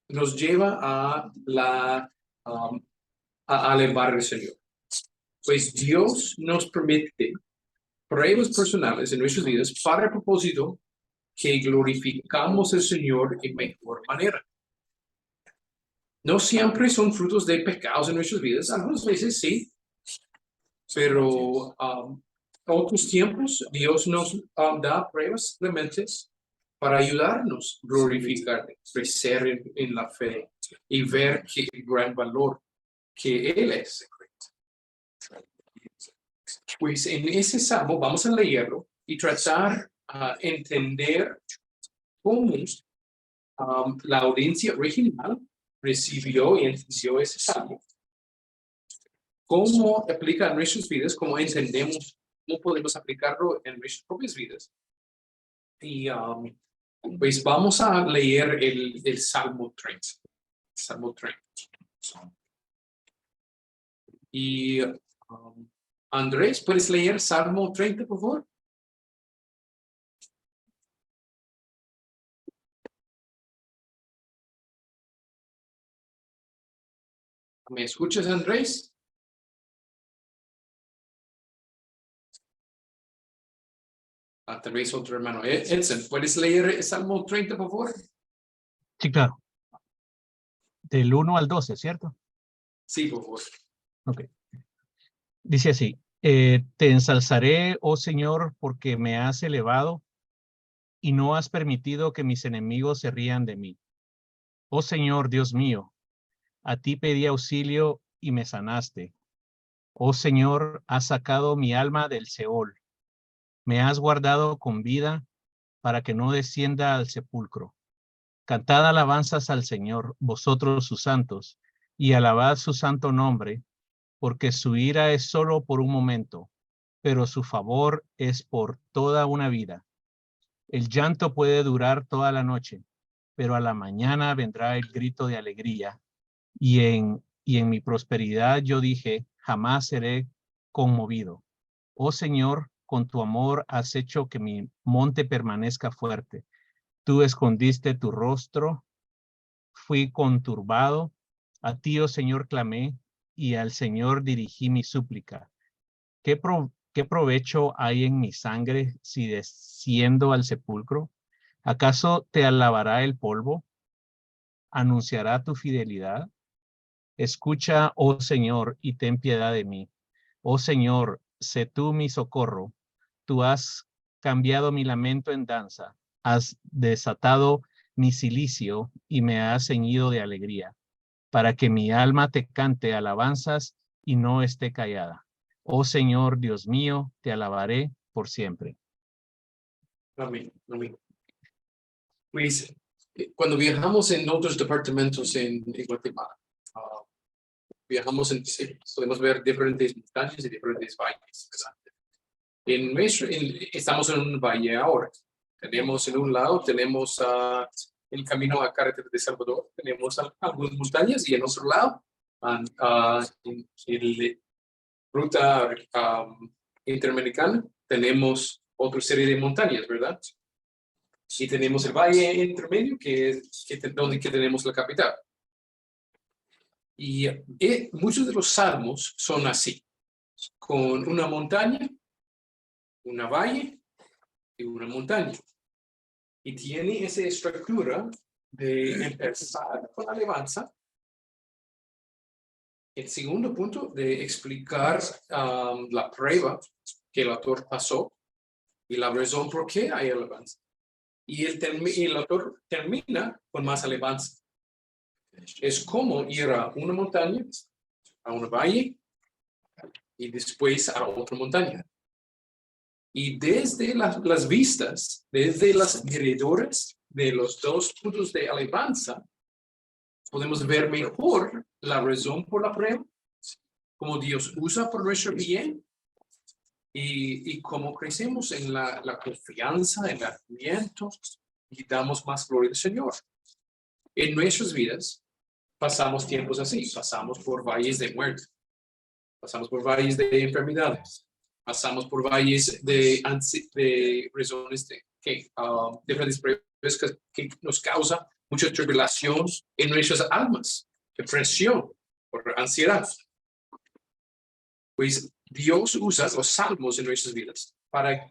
nos lleva a alabar al Señor. Pues Dios nos permite pruebas personales en nuestras vidas para el propósito que glorificamos al Señor en mejor manera. No siempre son frutos de pecados en nuestras vidas, algunas veces sí, pero otros tiempos Dios nos da pruebas simplemente para ayudarnos a glorificar, crecer en la fe y ver el gran valor que Él es. Pues en ese salmo vamos a leerlo y tratar de entender cómo la audiencia original recibió y entendió ese salmo. Cómo aplica en nuestras vidas, cómo entendemos, cómo podemos aplicarlo en nuestras propias vidas. Y pues vamos a leer el Salmo 30. Salmo 30. Y Andrés, ¿puedes leer Salmo 30, por favor? ¿Me escuchas, Andrés? Tal vez otro hermano. Edson, ¿puedes leer el Salmo 30, por favor? Sí, claro. Del 1 al 12, ¿cierto? Sí, por favor. Ok. Dice así, te ensalzaré, oh Señor, porque me has elevado y no has permitido que mis enemigos se rían de mí. Oh Señor, Dios mío, a ti pedí auxilio y me sanaste. Oh Señor, has sacado mi alma del Seol. Me has guardado con vida para que no descienda al sepulcro. Cantad alabanzas al Señor, vosotros sus santos, y alabad su santo nombre, porque su ira es solo por un momento, pero su favor es por toda una vida. El llanto puede durar toda la noche, pero a la mañana vendrá el grito de alegría. Y en mi prosperidad yo dije, jamás seré conmovido. Oh Señor, con tu amor has hecho que mi monte permanezca fuerte. Tú escondiste tu rostro, fui conturbado. A ti, oh Señor, clamé, y al Señor dirigí mi súplica. ¿Qué provecho hay en mi sangre si desciendo al sepulcro? ¿Acaso te alabará el polvo? ¿Anunciará tu fidelidad? Escucha, oh Señor, y ten piedad de mí. Oh Señor, sé tú mi socorro. Tú has cambiado mi lamento en danza. Has desatado mi cilicio y me has ceñido de alegría, para que mi alma te cante alabanzas y no esté callada. Oh Señor, Dios mío, te alabaré por siempre. Amén. Amén. Pues cuando viajamos en otros departamentos en Guatemala, viajamos podemos ver diferentes montañas y diferentes valles, ¿verdad? Estamos en un valle ahora. Tenemos en un lado, tenemos el camino a carretera de Salvador, tenemos algunas montañas y en otro lado, en el ruta interamericana, tenemos otra serie de montañas, ¿verdad? Y tenemos el valle intermedio, donde tenemos la capital. Y muchos de los salmos son así, con una montaña, una valle y una montaña. Y tiene esa estructura de empezar con alabanza. El segundo punto de explicar la prueba que el autor pasó y la razón por qué hay alabanza. Y el autor termina con más alabanza. Es como ir a una montaña, a una valle y después a otra montaña. Y desde las vistas, desde las miradoras de los dos puntos de alabanza, podemos ver mejor la razón por la prueba, cómo Dios usa por nuestro bien y cómo crecemos en la confianza, en el aliento y damos más gloria al Señor. En nuestras vidas pasamos tiempos así, pasamos por valles de muerte, pasamos por valles de enfermedades, pasamos por valles de razones diferentes pruebas es que nos causa mucha tribulación en nuestras almas, depresión, por ansiedad. Pues Dios usa los salmos en nuestras vidas para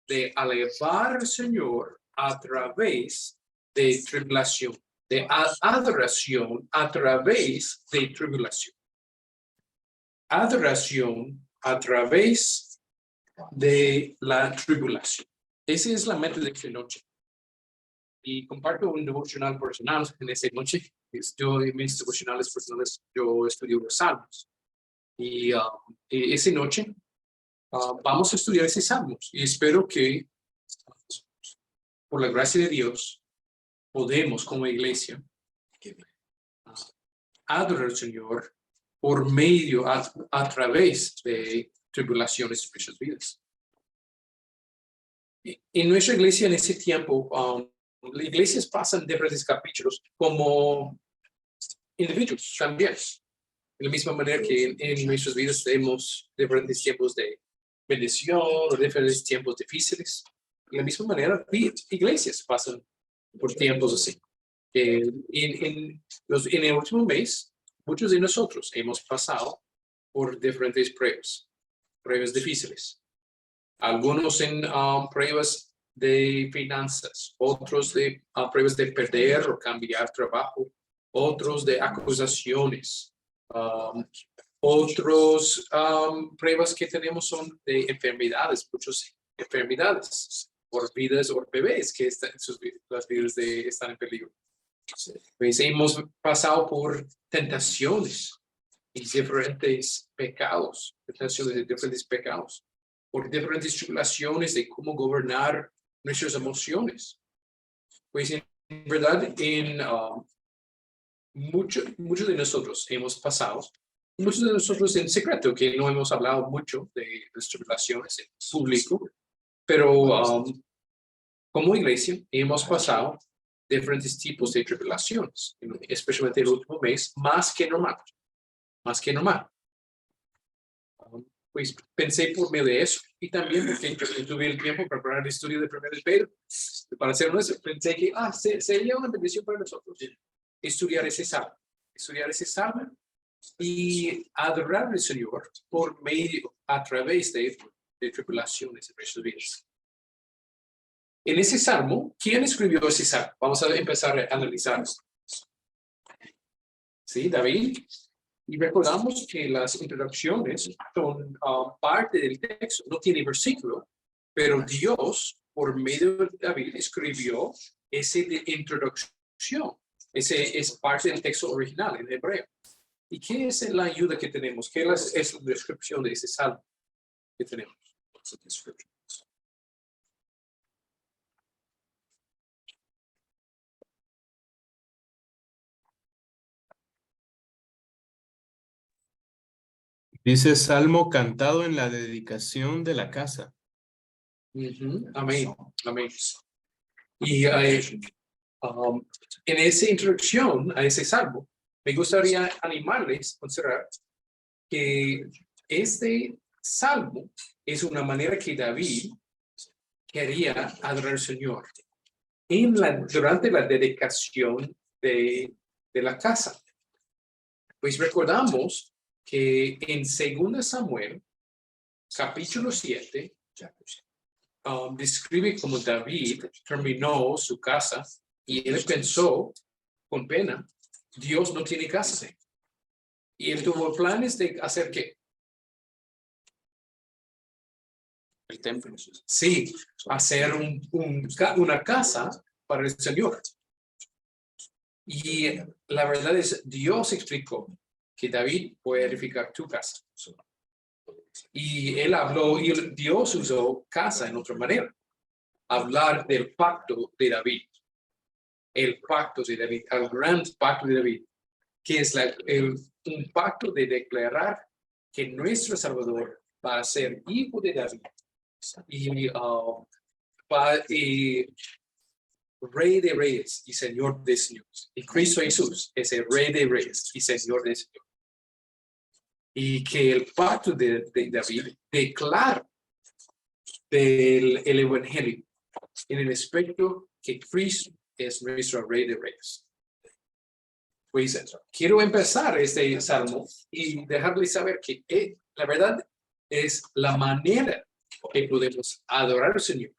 de alabar al Señor a través de tribulación, de adoración a través de tribulación. Adoración a través de la tribulación. Esa es la meta de esta noche. Y comparto un devocional personal en esa noche. Yo en mis devocionales personales, yo estudio los salmos. Y esa noche vamos a estudiar esos salmos. Y espero que, por la gracia de Dios, podemos como iglesia adorar al Señor por medio, a través de tribulaciones en nuestras vidas. En nuestra iglesia en ese tiempo, las iglesias pasan diferentes capítulos como individuos también. De la misma manera que en nuestras vidas tenemos diferentes tiempos de bendición o diferentes tiempos difíciles. De la misma manera, iglesias pasan por tiempos así. En el último mes, muchos de nosotros hemos pasado por diferentes pruebas difíciles. Algunos en pruebas de finanzas, otros de pruebas de perder o cambiar trabajo, otros de acusaciones, otros pruebas que tenemos son de enfermedades, muchas enfermedades, por vidas o bebés que las vidas están en peligro. Pues hemos pasado por tentaciones y diferentes pecados, por diferentes tribulaciones de cómo gobernar nuestras emociones. Pues en verdad, muchos de nosotros hemos pasado, muchos de nosotros en secreto, que no hemos hablado mucho de las tribulaciones en público, pero como iglesia hemos pasado diferentes tipos de tribulaciones, especialmente el último mes, más que normal. Pues pensé por medio de eso, y también porque yo tuve el tiempo para preparar el estudio de 1 Pedro. Para ser honesto, pensé que sería una bendición para nosotros estudiar ese salmo y adorar al Señor por medio, a través de tribulaciones en nuestras vidas. En ese salmo, ¿quién escribió ese salmo? Vamos a empezar a analizarlo. Sí, David. Y recordamos que las introducciones son parte del texto, no tiene versículo, pero Dios, por medio de David, escribió esa introducción. Ese es parte del texto original en hebreo. ¿Y qué es la ayuda que tenemos? ¿Qué es la descripción de ese salmo que tenemos? Dice Salmo cantado en la dedicación de la casa. Amén. Amén. Y en esa introducción a ese salmo, me gustaría animarles a considerar que este salmo es una manera que David quería adorar al Señor durante la dedicación de la casa. Pues recordamos que en 2 Samuel, capítulo 7, describe cómo David terminó su casa y él pensó con pena, Dios no tiene casa. Y él tuvo planes de hacer ¿qué? El templo. Sí, hacer una casa para el Señor. Y la verdad es, Dios explicó que David puede edificar tu casa. Y él habló, y Dios usó casa en otra manera. Hablar del pacto de David. El pacto de David, el gran pacto de David, que es un pacto de declarar que nuestro Salvador va a ser hijo de David y Rey de Reyes y Señor de Señores. Y Cristo Jesús es el Rey de Reyes y Señor de Señores. Y que el pacto de David declara el Evangelio en el aspecto que Cristo es nuestro Rey de Reyes. Pues quiero empezar este salmo y dejarles saber que la verdad es la manera que podemos adorar al Señor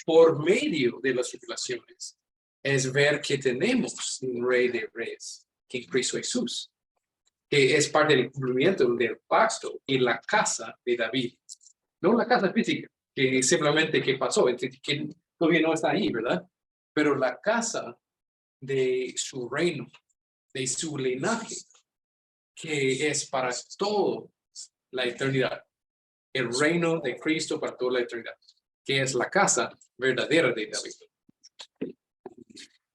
por medio de las tribulaciones. Es ver que tenemos un Rey de Reyes, que es Cristo Jesús, que es parte del cumplimiento del pacto y la casa de David. No la casa física, que simplemente que pasó, que todavía no está ahí, ¿verdad? Pero la casa de su reino, de su linaje, que es para toda la eternidad. El reino de Cristo para toda la eternidad, que es la casa verdadera de David.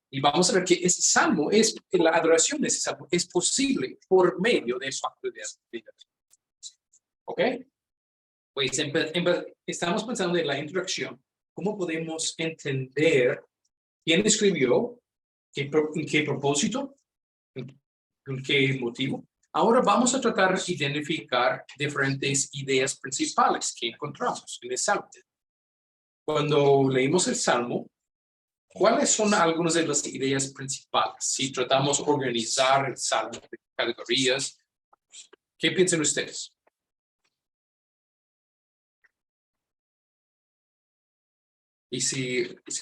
Y vamos a ver que ese salmo, la adoración de ese salmo es posible por medio del pacto de David. ¿Ok? Pues estamos pensando en la introducción. ¿Cómo podemos entender quién escribió, en qué propósito, en qué motivo? Ahora vamos a tratar de identificar diferentes ideas principales que encontramos en el Salmo. Cuando leímos el Salmo, ¿cuáles son algunas de las ideas principales? Si tratamos de organizar el Salmo en categorías, ¿qué piensan ustedes? Y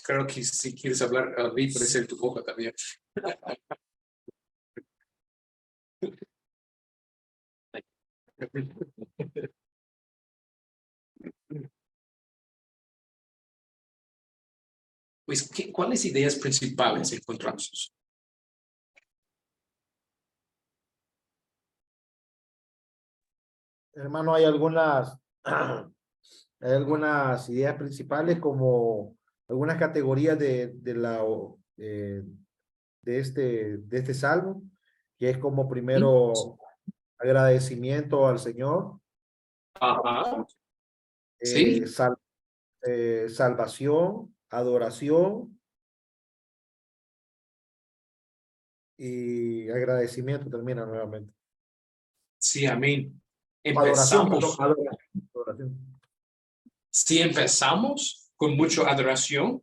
creo que si quieres hablar, David, puede ser tu boca también. Pues, ¿cuáles ideas principales encontramos? Hermano, hay algunas ideas principales como algunas categorías de este salmo, que es como primero agradecimiento al Señor, Ajá. Sí. salvación, adoración y agradecimiento termina nuevamente. Sí, amén. Adoración, Empezamos. perdón, adoración. Si empezamos con mucha adoración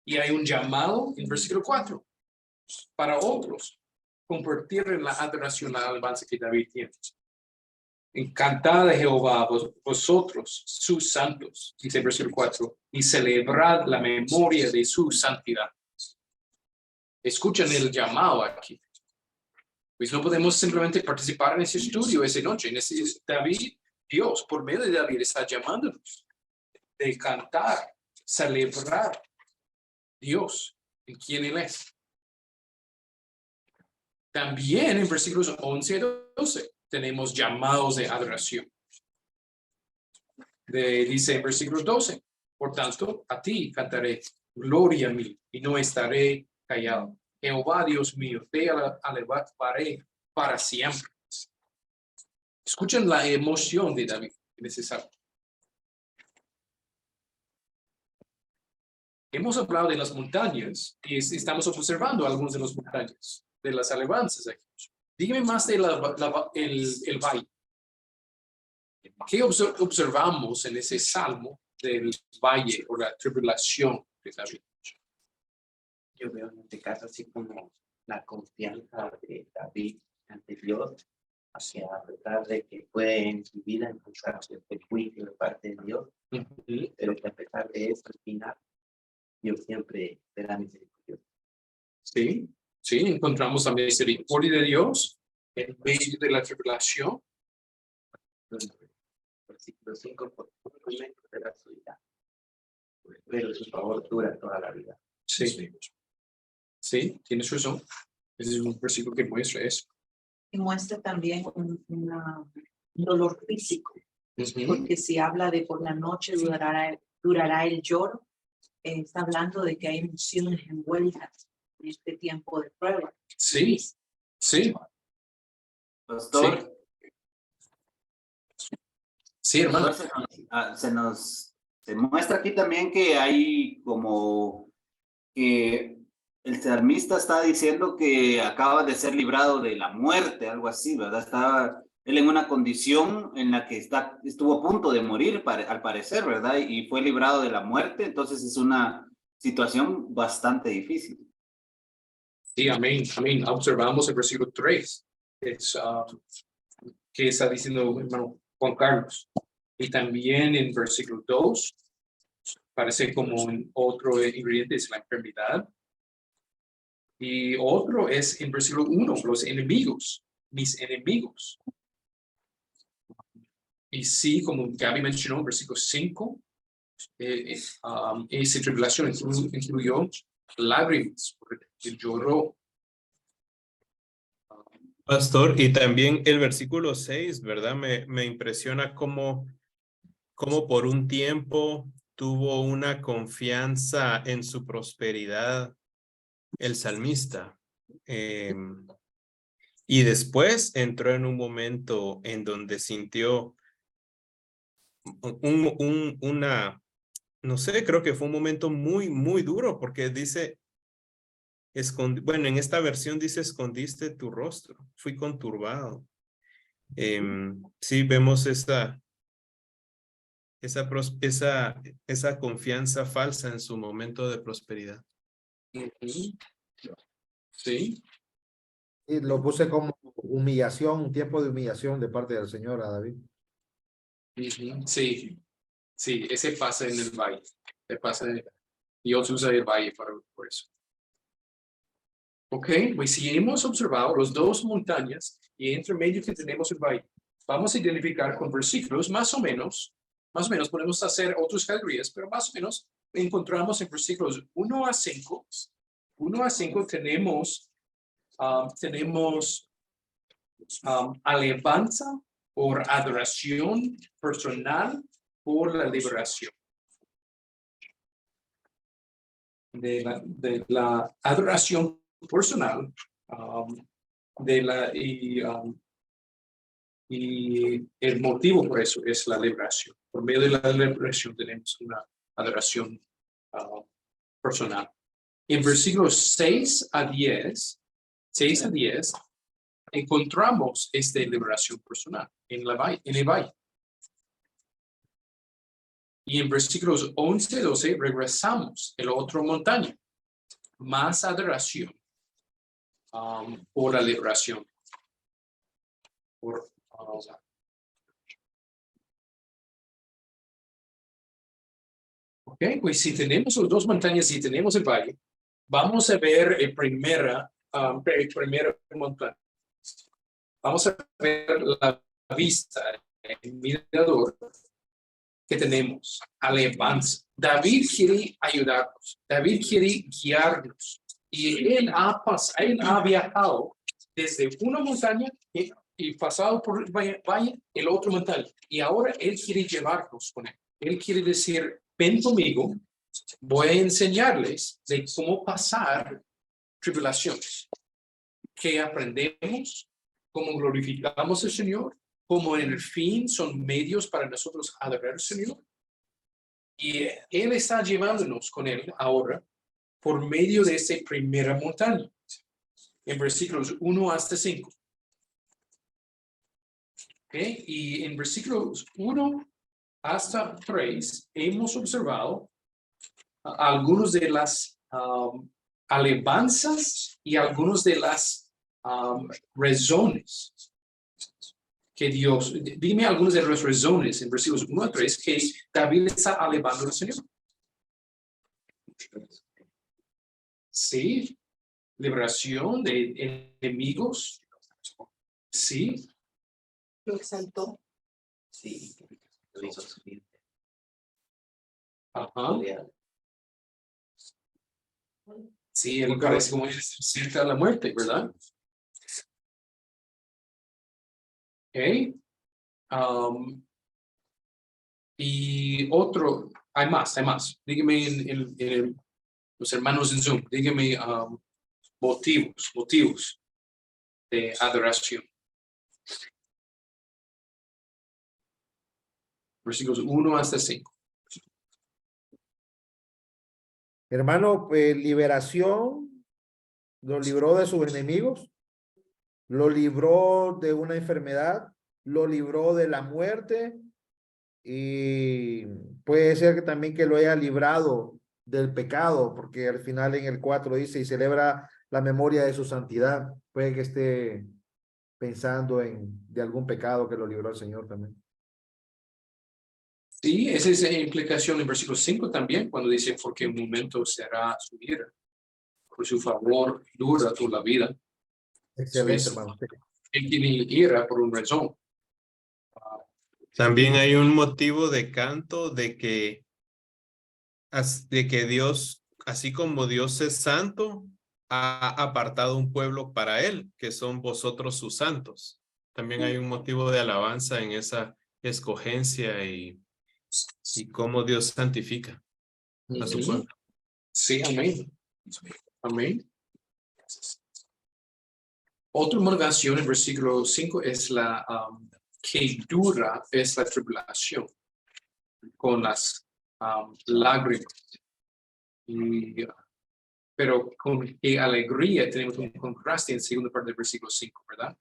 y hay un llamado en versículo 4 para otros compartir la adoración, la alabanza que David tiene. Encantad de Jehová vosotros, sus santos, dice el versículo 4, y celebrad la memoria de su santidad. Escuchen el llamado aquí. Pues no podemos simplemente participar en ese estudio esa noche. David, Dios, por medio de David, está llamándonos de cantar, celebrar Dios en quien Él es. También en versículos 11 y 12 tenemos llamados de adoración. Dice en versículo 12, por tanto, a ti cantaré gloria a mí y no estaré callado. Jehová, Dios mío, te alabaré para siempre. Escuchen la emoción de David en ese salmo. Hemos hablado de las montañas y estamos observando algunas de las montañas, de las alabanzas aquí. Dígame más de el valle. ¿Qué observamos en ese salmo del valle o la tribulación de David? Yo veo en este caso así como la confianza de David ante Dios, hacia a pesar de que puede en su vida encontrarse el juicio de parte de Dios, pero que a pesar de eso, al final, Dios siempre será misericordioso. Sí, sí, encontramos la misericordia de Dios en medio de la tribulación. Versículo 5, por un momento será su ira, pero su favor dura toda la vida. Sí, sí, tienes razón. Ese es un versículo que muestra eso. Y muestra también un dolor físico, porque si habla de por la noche durará el lloro, está hablando de que hay emociones envueltas en este tiempo de prueba. Sí, sí. Pastor, Sí, hermano. Se muestra aquí también que hay como que el salmista está diciendo que acaba de ser librado de la muerte, algo así, ¿verdad? Estaba él en una condición en la que estuvo a punto de morir, al parecer, ¿verdad? Y fue librado de la muerte, entonces es una situación bastante difícil. Sí, amén, amén. Observamos el versículo 3. Que está diciendo hermano Juan Carlos. Y también en versículo 2, parece como un otro ingrediente es la enfermedad. Y otro es en versículo 1, los enemigos, mis enemigos. Y sí, como Gaby mencionó en versículo 5, esa tribulación incluyó lágrimas, el lloró. Pastor, y también el versículo 6, ¿verdad? Me impresiona cómo por un tiempo tuvo una confianza en su prosperidad el salmista. Y después entró en un momento en donde sintió no sé, creo que fue un momento muy, muy duro, porque dice, bueno, en esta versión dice, escondiste tu rostro, fui conturbado. Sí, vemos esa confianza falsa en su momento de prosperidad. Sí. Y lo puse como humillación, un tiempo de humillación de parte del Señor a David. Sí, sí, ese pasa en el valle. Dios usa el valle por eso. Ok, pues si hemos observado las dos montañas y entre medio que tenemos el valle, vamos a identificar con versículos más o menos podemos hacer otras categorías, pero más o menos encontramos en versículos 1 a 5 tenemos alabanza por adoración personal por la liberación. De la adoración personal y el motivo por eso es la liberación. Por medio de la liberación tenemos una adoración personal. En versículos 6 a 10, encontramos esta liberación personal en el valle. Y en versículos 11 y 12 regresamos a la otra montaña. Más adoración por la liberación. Ok, pues si tenemos las dos montañas y tenemos el valle, vamos a ver el primera montaña. Vamos a ver la vista, el mirador que tenemos, alabanza. David quiere ayudarnos, David quiere guiarnos. Y él ha viajado desde una montaña y pasado por el valle, el otro montaña. Y ahora él quiere llevarnos con él. Él quiere decir, ven conmigo, voy a enseñarles de cómo pasar tribulaciones. Que aprendemos, cómo glorificamos al Señor, cómo en el fin son medios para nosotros adorar al Señor. Y Él está llevándonos con Él ahora por medio de esta primera montaña, en versículos 1 hasta 5. ¿Okay? Y en versículos 1 hasta 3 hemos observado algunos de las alabanzas y algunos de las razones que Dios, dime algunas de las razones en versículos 1 a 3 que David está alabando al Señor. Sí, liberación de enemigos. Sí. Lo exaltó. Sí, lo hizo subir. Ajá. Sí, él parece como cerca de la muerte, ¿verdad? Ok. Y otro, hay más. Dígame en los hermanos en Zoom, dígame motivos de adoración. Versículos 1 hasta 5. Hermano, liberación, lo libró de sus enemigos, lo libró de una enfermedad, lo libró de la muerte y puede ser que también que lo haya librado del pecado, porque al final en el 4 dice, y celebra la memoria de su santidad. Puede que esté pensando de algún pecado que lo libró el Señor también. Sí, esa es la implicación en versículo 5 también, cuando dice, porque un momento será su ira, por su favor dura toda la vida. Excelente, Eso es, hermano. él tiene ira por una razón. También hay un motivo de canto de que Dios, así como Dios es santo, ha apartado un pueblo para él, que son vosotros sus santos. También hay un motivo de alabanza en esa escogencia y cómo Dios santifica a su pueblo. Sí, amén. Amén. Otra motivación en versículo 5 es la que dura es la tribulación con las lágrimas. Pero con qué alegría tenemos un contraste en segunda parte del versículo 5, ¿verdad?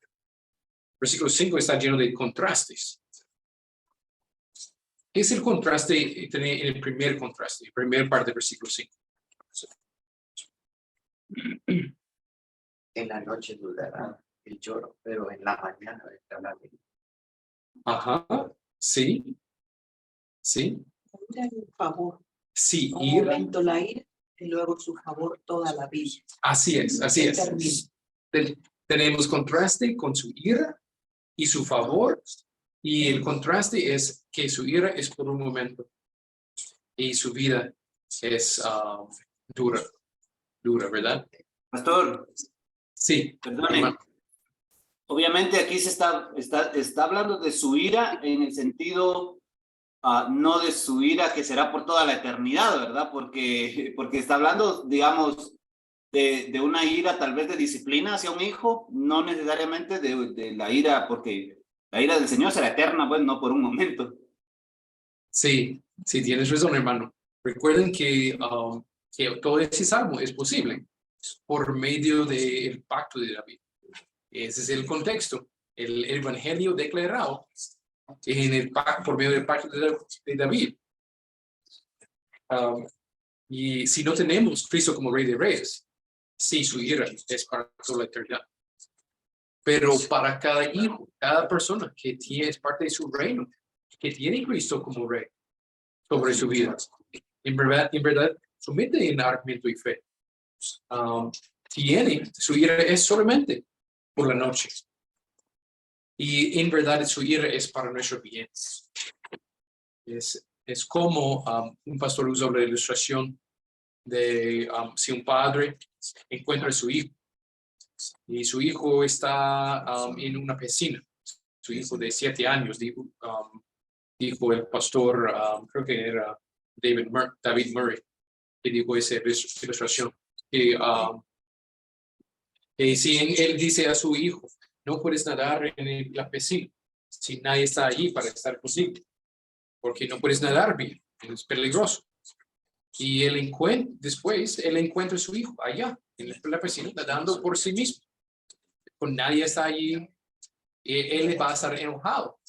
Versículo 5 está lleno de contrastes. ¿Qué es el contraste en el primer contraste, en la primera parte del versículo 5? En la noche durará el lloro, pero en la mañana vendrá la alegría. Ajá, sí. Sí, Ira y un favor. sí, Un ira. momento la ira y luego su favor toda la vida. Así es, así Que es. termine. Tenemos contraste con su ira y su favor, y el contraste es que su ira es por un momento y su vida es dura, ¿verdad? Pastor, Sí, perdone. hermano. Obviamente aquí se está hablando de su ira en el sentido, no de su ira que será por toda la eternidad, ¿verdad? Porque está hablando, digamos, de una ira tal vez de disciplina hacia un hijo, no necesariamente de la ira, porque la ira del Señor será eterna, pues no por un momento. Sí, sí, tienes razón, hermano. Recuerden que todo ese salmo es posible por medio del pacto de David. Ese es el contexto. El evangelio declarado por medio del pacto de David. Y si no tenemos Cristo como Rey de Reyes, sí, su ira es para toda la eternidad. Pero para cada hijo, cada persona que es parte de su reino, que tiene Cristo como Rey sobre su vida, en verdad, somete en argumento y fe. Su ira es solamente por la noche. Y en verdad su ira es para nuestro bien. Es como un pastor usó la ilustración de si un padre encuentra a su hijo y su hijo está en una piscina, su hijo de 7 años, dijo el pastor, creo que era David Murray, que dijo esa ilustración, que si él dice a su hijo, no puedes nadar en la piscina si nadie está allí para estar contigo, porque no puedes nadar bien, es peligroso. Y después él encuentra a su hijo allá en la piscina nadando por sí mismo. Con nadie está allí, él va a estar enojado.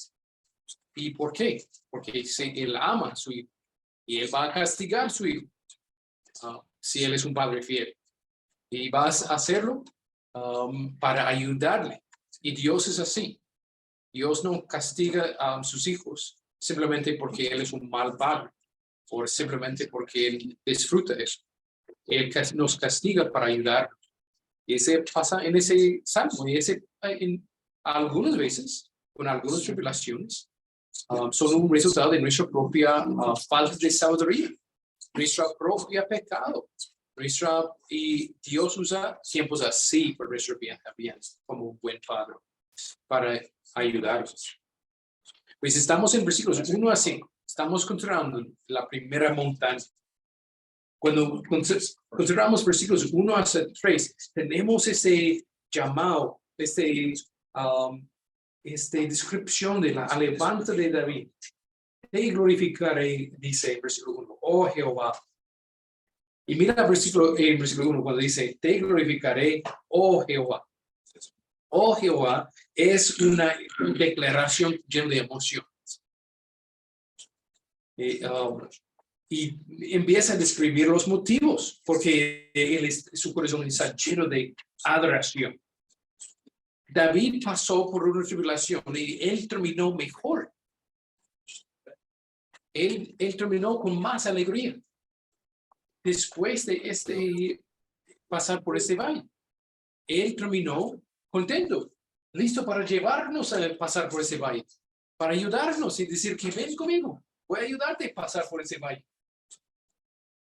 ¿Y por qué? Porque él ama a su hijo y él va a castigar a su hijo si él es un padre fiel. Y vas a hacerlo para ayudarle. Y Dios es así. Dios no castiga a sus hijos simplemente porque él es un mal padre o simplemente porque él disfruta de eso. Él nos castiga para ayudar. Y ese pasa en ese salmo. Y algunas veces, con algunas tribulaciones, son un resultado de nuestra propia falta de sabiduría, nuestra propia pecado. Y Dios usa tiempos así por nuestro bien también, como un buen padre, para ayudarnos. Pues estamos en versículos 1 a 5. Estamos considerando la primera montaña. Cuando consideramos versículos 1 a 3, tenemos ese llamado, esta descripción de la alabanza de David. Te glorificaré, dice el versículo 1, oh Jehová. Y mira el versículo 1 cuando dice, te glorificaré, oh Jehová. Oh Jehová es una declaración llena de emoción. Y empieza a describir los motivos, porque su corazón está lleno de adoración. David pasó por una tribulación y él terminó mejor. Él terminó con más alegría después de pasar por este valle. Él terminó contento, listo para llevarnos a pasar por ese valle, para ayudarnos y decir que ven conmigo, voy a ayudarte a pasar por ese valle.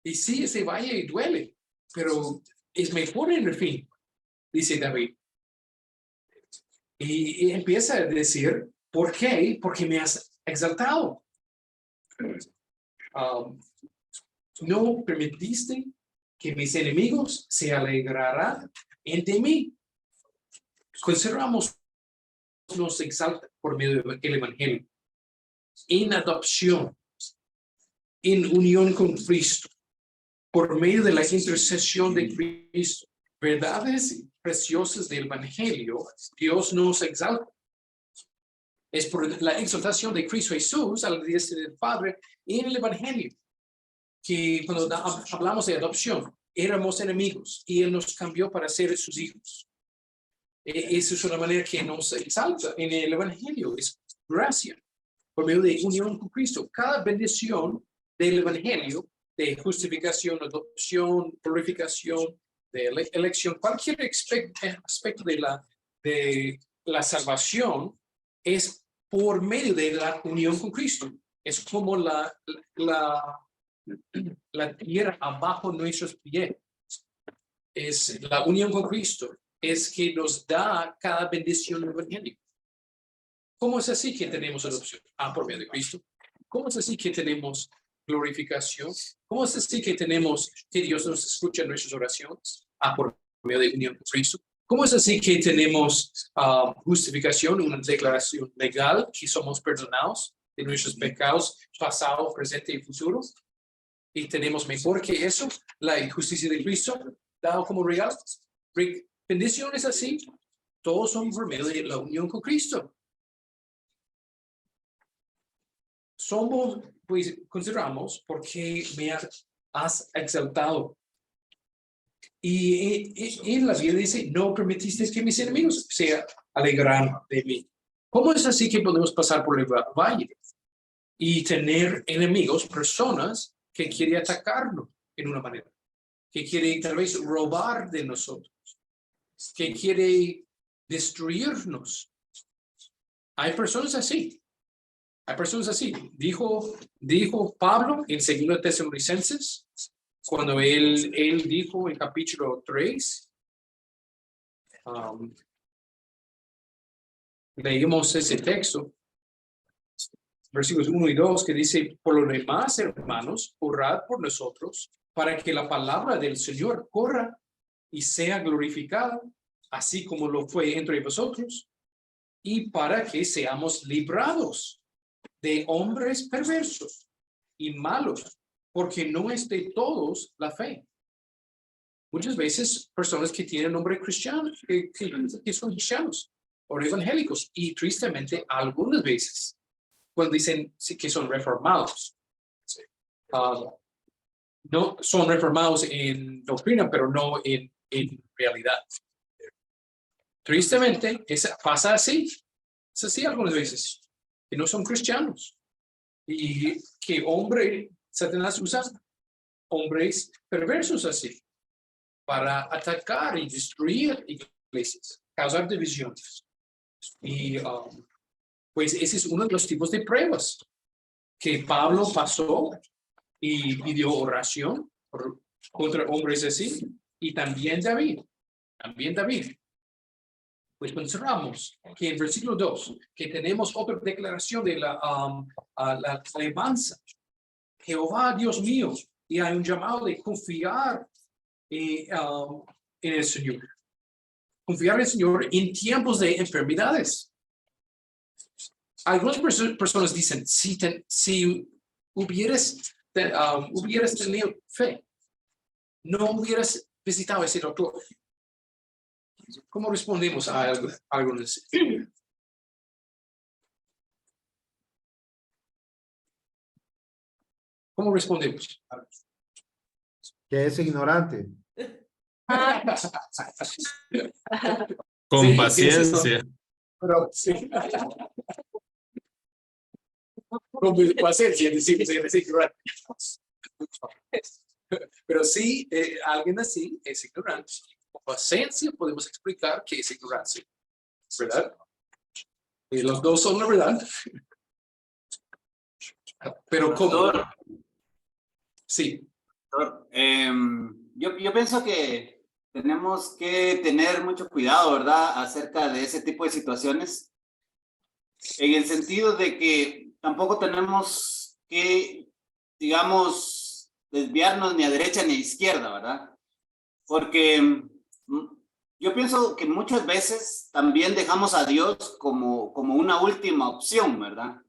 Y sí, ese valle duele, pero es mejor en el fin, dice David. Y empieza a decir, ¿por qué? Porque me has exaltado. No permitiste que mis enemigos se alegraran de mí. Consideramos nos exalta por medio del evangelio en adopción, en unión con Cristo, por medio de la intercesión de Cristo, verdades preciosas del evangelio. Dios nos exalta. Es por la exaltación de Cristo Jesús a la diestra del Padre en el evangelio que cuando hablamos de adopción éramos enemigos y Él nos cambió para ser sus hijos. Esa es una manera que nos exalta en el evangelio, es gracia por medio de unión con Cristo. Cada bendición del evangelio, de justificación, adopción, glorificación, de elección, cualquier aspecto de la salvación es por medio de la unión con Cristo. Es como la tierra abajo nuestros pies. Es la unión con Cristo. Es que nos da cada bendición del evangelio. ¿Cómo es así que tenemos adopción? Por medio de Cristo. ¿Cómo es así que tenemos glorificación? ¿Cómo es así que tenemos que Dios nos escucha en nuestras oraciones? Por medio de unión con Cristo. ¿Cómo es así que tenemos justificación, una declaración legal que somos perdonados de nuestros pecados pasado, presente y futuro? Y tenemos mejor que eso, la justicia de Cristo, dado como regalo. Bendiciones así, todos son por medio de la unión con Cristo. Somos, pues, consideramos porque me has exaltado. Y en la Biblia dice, no permitiste que mis enemigos se alegran de mí. ¿Cómo es así que podemos pasar por el valle y tener enemigos, personas que quieren atacarnos en una manera, que quieren tal vez robar de nosotros, que quiere destruirnos? Hay personas así. Hay personas así. Dijo Pablo en 2 Tesalonicenses, cuando él dijo en capítulo 3, leímos ese texto, versículos 1 y 2, que dice, por lo demás, hermanos, orad por nosotros, para que la palabra del Señor corra y sea glorificada, así como lo fue entre vosotros, y para que seamos librados de hombres perversos y malos, porque no es de todos la fe. Muchas veces personas que tienen nombre cristiano, que son cristianos o evangélicos, y tristemente algunas veces cuando dicen que son reformados, no son reformados en doctrina, pero no en realidad. Tristemente, pasa así. Es así algunas veces, que no son cristianos. Y que Satanás usa hombres perversos así, para atacar y destruir iglesias, causar divisiones. Y pues ese es uno de los tipos de pruebas que Pablo pasó y pidió oración contra hombres así, y también David. Pues consideramos que en versículo 2, que tenemos otra declaración de la alabanza. Jehová, Dios mío, y hay un llamado de confiar en el Señor. Confiar en el Señor en tiempos de enfermedades. Algunas personas dicen, si hubieras tenido fe, no hubieras visitado a ese doctor. ¿Cómo respondemos a algunos? ¿Cómo respondemos? Que es ignorante. Con Sí, paciencia. Pero sí. Con paciencia decimos en ese ignorante. Pero sí, alguien así es ignorante. Con paciencia podemos explicar qué es ignorancia, ¿verdad? Y los dos son la verdad. Pero ¿cómo? Doctor, Sí. doctor, yo pienso que tenemos que tener mucho cuidado, ¿verdad? Acerca de ese tipo de situaciones. En el sentido de que tampoco tenemos que, digamos, desviarnos ni a derecha ni a izquierda, ¿verdad? Porque yo pienso que muchas veces también dejamos a Dios como una última opción, ¿verdad?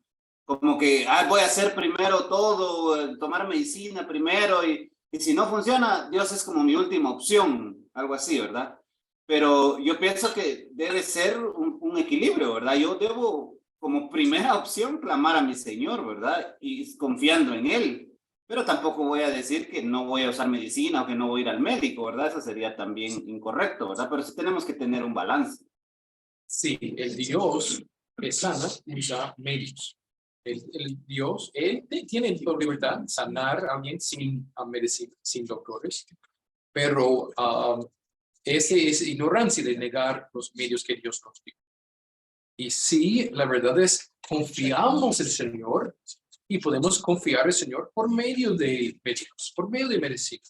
Como que voy a hacer primero todo, tomar medicina primero y si no funciona, Dios es como mi última opción, algo así, ¿verdad? Pero yo pienso que debe ser un equilibrio, ¿verdad? Yo debo como primera opción clamar a mi Señor, ¿verdad? Y confiando en Él. Pero tampoco voy a decir que no voy a usar medicina o que no voy a ir al médico, ¿verdad? Eso sería también incorrecto, ¿verdad? Pero sí tenemos que tener un balance. Sí, el Dios que sana usa médicos. El Dios, él tiene la libertad de sanar a alguien sin medicina, sin doctores, pero ese es ignorancia de negar los medios que Dios nos dio. Y sí, la verdad es, confiamos en el Señor y podemos confiar en el Señor por medio de médicos, por medio de medicina.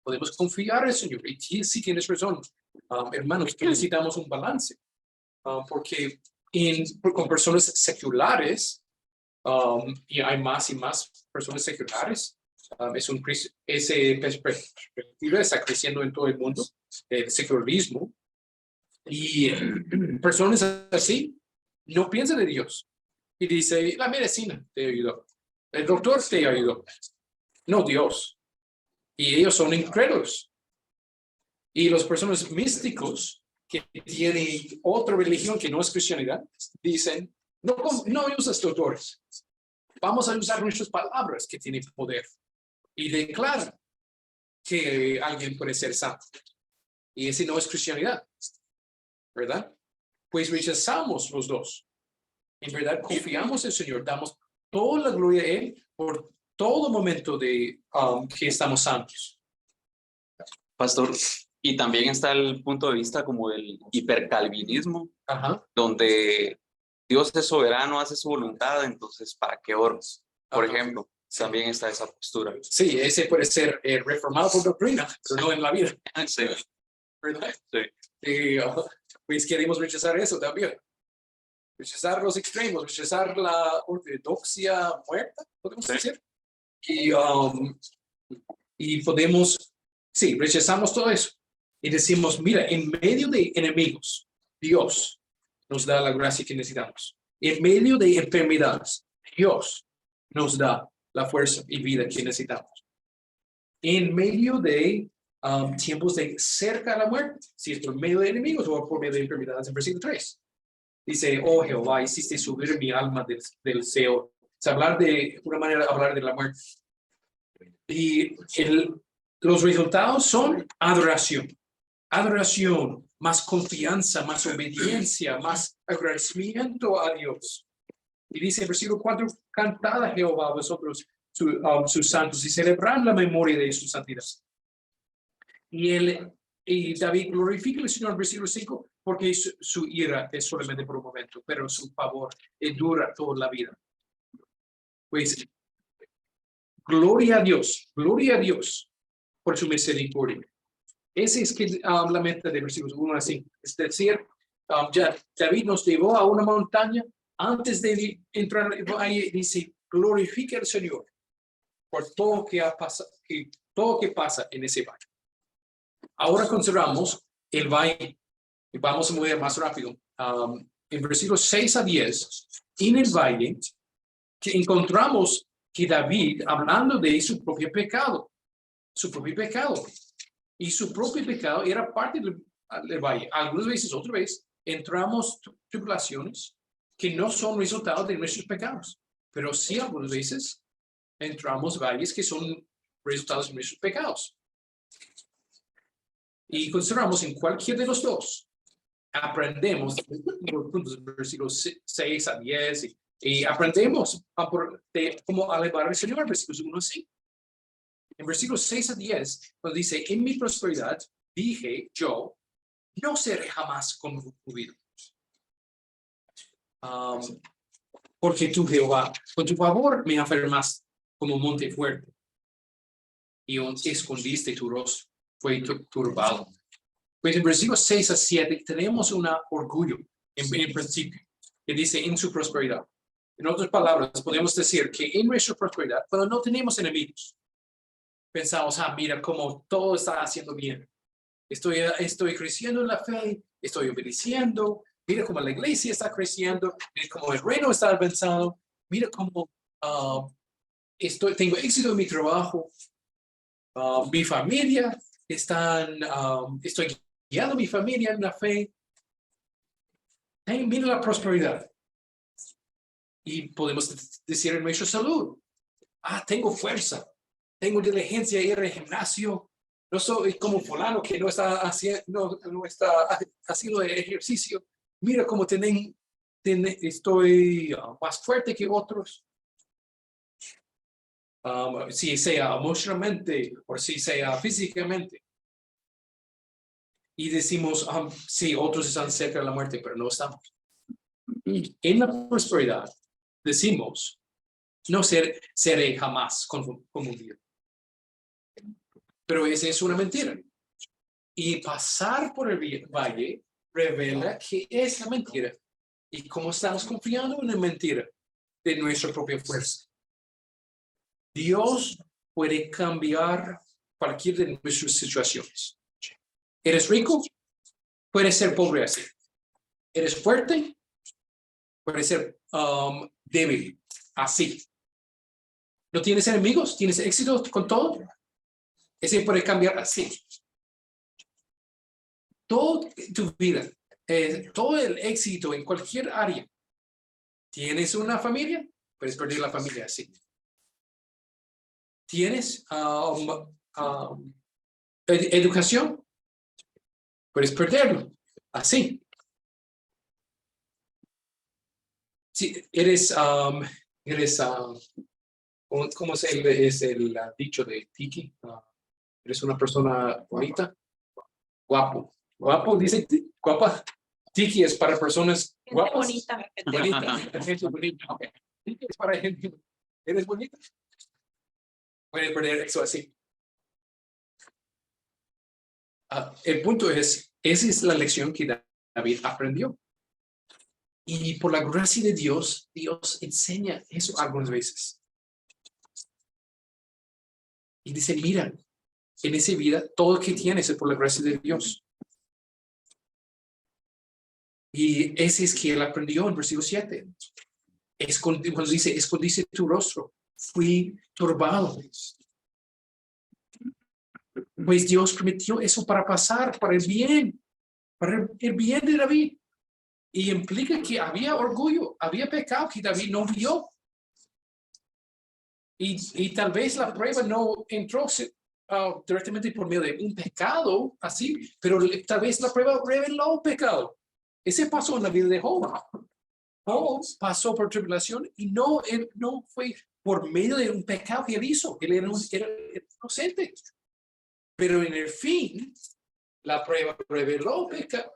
Podemos confiar en el Señor. Y sí tienes razón, hermanos, que necesitamos un balance. Porque con personas seculares, y hay más y más personas seculares, ese perspectiva está creciendo en todo el mundo, el secularismo, y personas así no piensan en Dios, y dice, la medicina te ayudó, el doctor te ayudó, no Dios, y ellos son incrédulos. Y los personas místicos que tienen otra religión que no es cristianidad, dicen, no usas doctores, vamos a usar nuestras palabras que tienen poder. Y declaran que alguien puede ser santo. Y ese no es cristianidad, ¿verdad? Pues rechazamos los dos. En verdad confiamos en el Señor, damos toda la gloria a Él por todo momento de que estamos santos. Pastor, y también está el punto de vista como el hipercalvinismo, donde Dios es soberano, hace su voluntad, entonces ¿para qué oros? Por ejemplo, también está esa postura. Sí, ese puede ser reformado por doctrina, pero no en la vida. Sí. ¿Verdad? Sí. Y, pues queremos rechazar eso también. Rechazar los extremos, rechazar la ortodoxia muerta, podemos decir. Y podemos, sí, rechazamos todo eso. Y decimos, mira, en medio de enemigos, Dios nos da la gracia que necesitamos. En medio de enfermedades, Dios nos da la fuerza y vida que necesitamos. En medio de tiempos de cerca a la muerte, si es por medio de enemigos o por medio de enfermedades, en versículo 3. Dice, oh Jehová, hiciste subir mi alma del Seol. Es hablar de una manera de hablar de la muerte. Y los resultados son adoración. Adoración, más confianza, más obediencia, más agradecimiento a Dios. Y dice en versículo 4, cantad a Jehová vosotros sus santos y celebrad la memoria de su santidad. Y David glorifica al Señor en versículo 5 porque su ira es solamente por un momento, pero su favor dura toda la vida. Pues gloria a Dios por su misericordia. Ese es que la meta de versículos 1 a 5. Es decir, ya David nos llevó a una montaña. Antes de entrar ahí, dice, glorifica al Señor por todo que pasa en ese valle. Ahora consideramos el valle. Y vamos a mover más rápido. En versículos 6 a 10, en el valle, que encontramos que David, hablando de su propio pecado, y su propio pecado era parte del valle. Algunas veces, otra vez, entramos tribulaciones que no son resultado de nuestros pecados, pero sí algunas veces entramos valles que son resultados de nuestros pecados. Y consideramos en cualquiera de los dos. Aprendemos los puntos de versículos 6 a 10 y aprendemos cómo alabar al Señor, versículos 1 a 5. En versículos 6 a 10, cuando dice, en mi prosperidad, dije yo, no seré jamás conmovido. Porque tú, Jehová, con tu favor me afirmas como monte fuerte. Y escondiste tu rostro, fue turbado. Pues en versículos 6 a 7 tenemos un orgullo en principio, que dice en su prosperidad. En otras palabras, podemos decir que en nuestra prosperidad, cuando no tenemos enemigos, pensamos, mira cómo todo está haciendo bien. Estoy creciendo en la fe, estoy obedeciendo, mira cómo la iglesia está creciendo, mira cómo el reino está avanzando, mira cómo tengo éxito en mi trabajo, mi familia, estoy guiando a mi familia en la fe. Hey, mira la prosperidad. Y podemos decir en nuestra salud, tengo fuerza, tengo diligencia ir al gimnasio, no soy como fulano que no está haciendo ejercicio. Mira cómo estoy más fuerte que otros. Si sea emocionalmente o si sea físicamente. Y decimos, sí, otros están cerca de la muerte, pero no estamos. En la prosperidad, decimos, no seré jamás conmovido. Pero esa es una mentira. Y pasar por el valle revela que es la mentira. Y cómo estamos confiando en la mentira de nuestra propia fuerza. Dios puede cambiar cualquiera de nuestras situaciones. ¿Eres rico? Puedes ser pobre así. ¿Eres fuerte? Puedes ser débil así. ¿No tienes enemigos? ¿Tienes éxito con todo? Ese puede cambiar así. Toda tu vida, todo el éxito en cualquier área. ¿Tienes una familia? Puedes perder la familia así. ¿Tienes educación? Puedes perderlo así. Si eres, ¿cómo es el dicho de Tiki? ¿Eres una persona bonita? Guapo. Guapo, dice guapa. Tiki es para personas guapas. Bonita. Bonita. Gente bonita. Okay. Tiki es para gente. ¿Eres bonita? Puede perder eso así. El punto es, esa es la lección que David aprendió. Y por la gracia de Dios, Dios enseña eso algunas veces. Y dice, mira, en esa vida, todo lo que tienes es por la gracia de Dios. Y ese es que él aprendió en versículo 7. Cuando dice, escondiste tu rostro, fui turbado. Pues Dios permitió eso para pasar, para el bien de David. Y implica que había orgullo, había pecado que David no vio. Y tal vez la prueba no entró directamente por medio de un pecado, así, pero tal vez la prueba reveló un pecado. Ese pasó en la vida de Job. Job pasó por tribulación y él no fue por medio de un pecado que él hizo. Él era inocente. Pero en el fin, la prueba reveló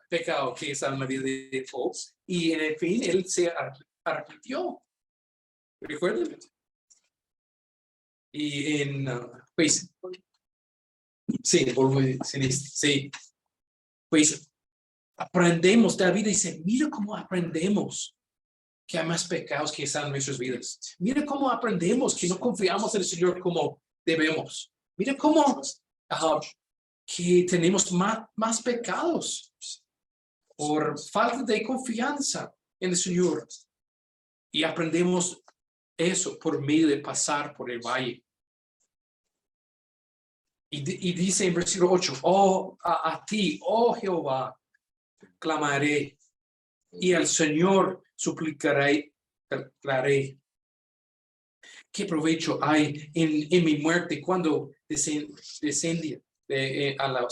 pecado que está en la vida de Job y en el fin él se arrepintió. ¿Recuerdan? Y pues, sí, pues aprendemos, David dice, mira cómo aprendemos que hay más pecados que están en nuestras vidas. Mira cómo aprendemos que no confiamos en el Señor como debemos. Mira cómo que tenemos más pecados por falta de confianza en el Señor. Y aprendemos eso por medio de pasar por el valle. Y dice en versículo 8, a ti, oh Jehová, clamaré, y al Señor suplicaré. ¿Qué provecho hay en mi muerte cuando descendía a la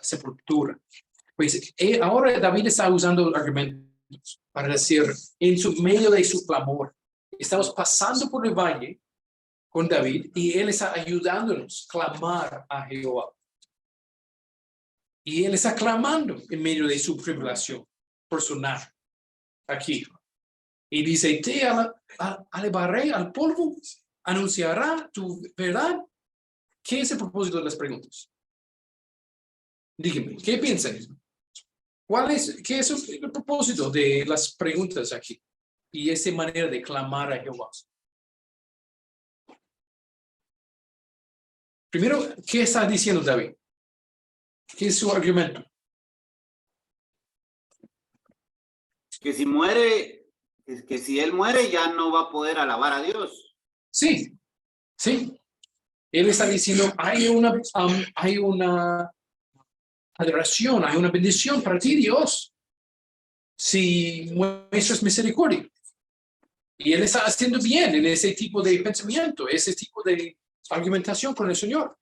sepultura? Pues ahora David está usando argumentos para decir, en medio de su clamor, estamos pasando por el valle con David y él está ayudándonos a clamar a Jehová. Y él está clamando en medio de su tribulación personal aquí. Y dice, te elevaré al polvo, anunciará tu verdad. ¿Qué es el propósito de las preguntas? Díganme, ¿qué piensan? ¿Qué es el propósito de las preguntas aquí? Y esa manera de clamar a Jehová. Primero, ¿qué está diciendo David? ¿Qué es su argumento? Que si muere, que si él muere ya no va a poder alabar a Dios. Sí, sí. Él está diciendo, hay una adoración, hay una bendición para ti, Dios, si muestras misericordia. Y él está haciendo bien en ese tipo de pensamiento, ese tipo de argumentación con el Señor.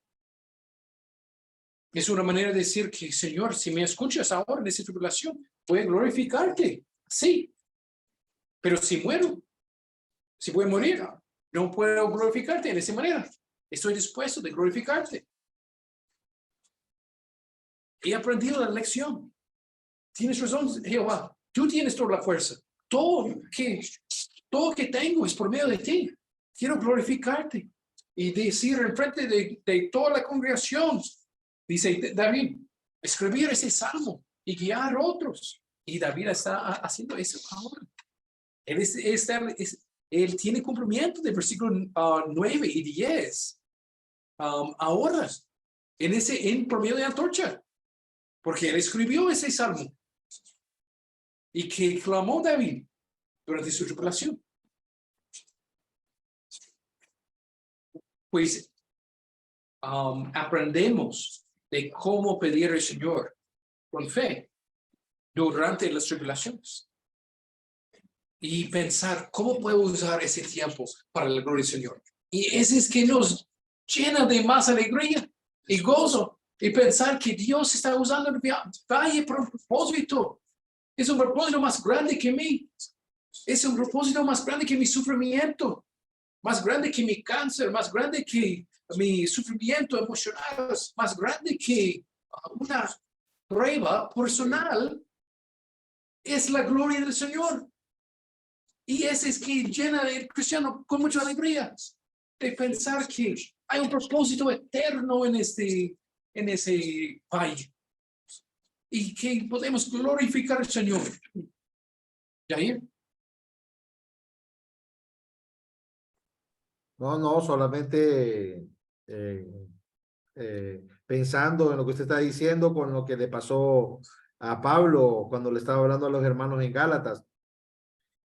Es una manera de decir que, Señor, si me escuchas ahora en esa tribulación, voy a glorificarte. Sí. Pero si muero, si voy a morir, no puedo glorificarte de esa manera. Estoy dispuesto de glorificarte. He aprendido la lección. Tienes razón, Jehová. Tú tienes toda la fuerza. Todo que tengo es por medio de ti. Quiero glorificarte. Y decir en frente de toda la congregación, dice David, escribir ese salmo y guiar a otros. Y David está haciendo eso ahora. Él tiene cumplimiento de versículo 9 y 10. Ahora, por medio de antorcha. Porque él escribió ese salmo. Y que clamó David durante su tribulación. Pues aprendemos de cómo pedir al Señor con fe durante las tribulaciones. Y pensar, ¿cómo puedo usar ese tiempo para la gloria del Señor? Y ese es que nos llena de más alegría y gozo. Y pensar que Dios está usando el valle por un propósito. Es un propósito más grande que mí. Es un propósito más grande que mi sufrimiento. Más grande que mi cáncer. Más grande que mi sufrimiento emocional. Más grande que una prueba personal. Es la gloria del Señor. Y ese es que llena al cristiano con mucha alegría. De pensar que hay un propósito eterno en ese valle. Y que podemos glorificar al Señor. Jair. No, solamente pensando en lo que usted está diciendo con lo que le pasó a Pablo cuando le estaba hablando a los hermanos en Gálatas,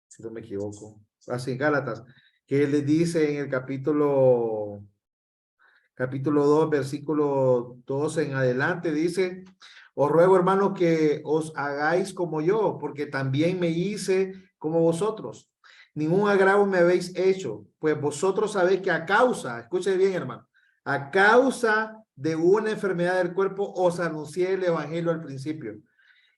si no me equivoco, así en Gálatas, que él les dice en el capítulo 2, versículo 12 en adelante, dice, os ruego, hermanos, que os hagáis como yo, porque también me hice como vosotros. Ningún agravio me habéis hecho, pues vosotros sabéis que a causa, escuche bien, hermano, a causa de una enfermedad del cuerpo os anuncié el evangelio al principio.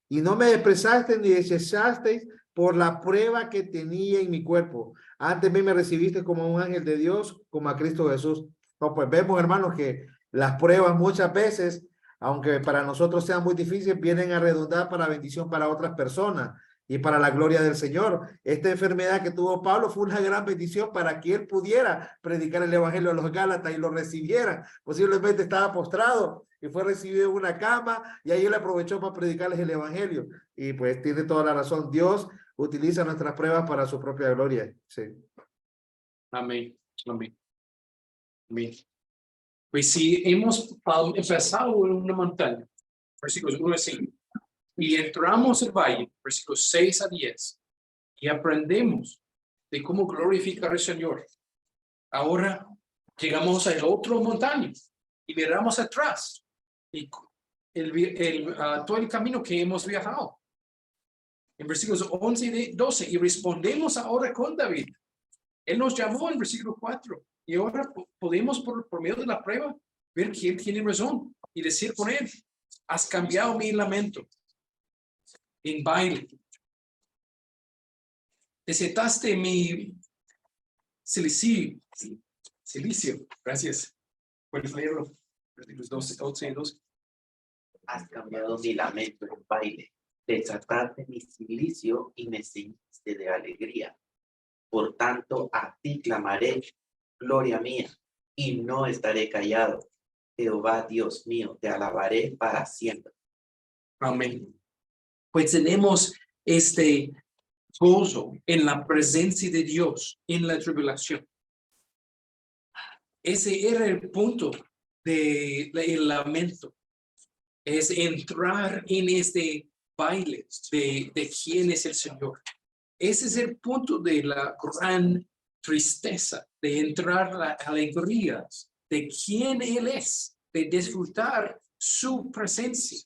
Y no me desprezasteis ni desechasteis por la prueba que tenía en mi cuerpo. Antes me recibiste como un ángel de Dios, como a Cristo Jesús. No, pues vemos, hermanos, que las pruebas muchas veces, aunque para nosotros sean muy difíciles, vienen a redundar para bendición para otras personas y para la gloria del Señor. Esta enfermedad que tuvo Pablo fue una gran bendición para que él pudiera predicar el evangelio a los Gálatas y lo recibieran. Posiblemente estaba postrado y fue recibido en una cama y ahí él aprovechó para predicarles el evangelio. Y pues tiene toda la razón. Dios utiliza nuestras pruebas para su propia gloria. Sí. Amén. Amén. Amén. Pues si hemos empezado en una montaña, versículos 1 a 5, y entramos el valle, versículos 6 a 10, y aprendemos de cómo glorificar al Señor. Ahora llegamos a la otra montaña y miramos atrás y todo el camino que hemos viajado. En versículos 11 y 12, y respondemos ahora con David. Él nos llamó en versículo 4 y ahora podemos por medio de la prueba ver que Él tiene razón y decir con Él, has cambiado mi lamento en baile. Desataste mi silicio. Gracias. Puedes leerlo. Versículos 11 y 12. Has cambiado mi lamento en baile, desataste mi silicio y me ceñiste de alegría. Por tanto, a ti clamaré, gloria mía, y no estaré callado. Jehová, Dios mío, te alabaré para siempre. Amén. Pues tenemos este gozo en la presencia de Dios en la tribulación. Ese era el punto del lamento. Es entrar en este baile de quién es el Señor. Ese es el punto de la gran tristeza, de entrar la alegría de quién Él es, de disfrutar su presencia,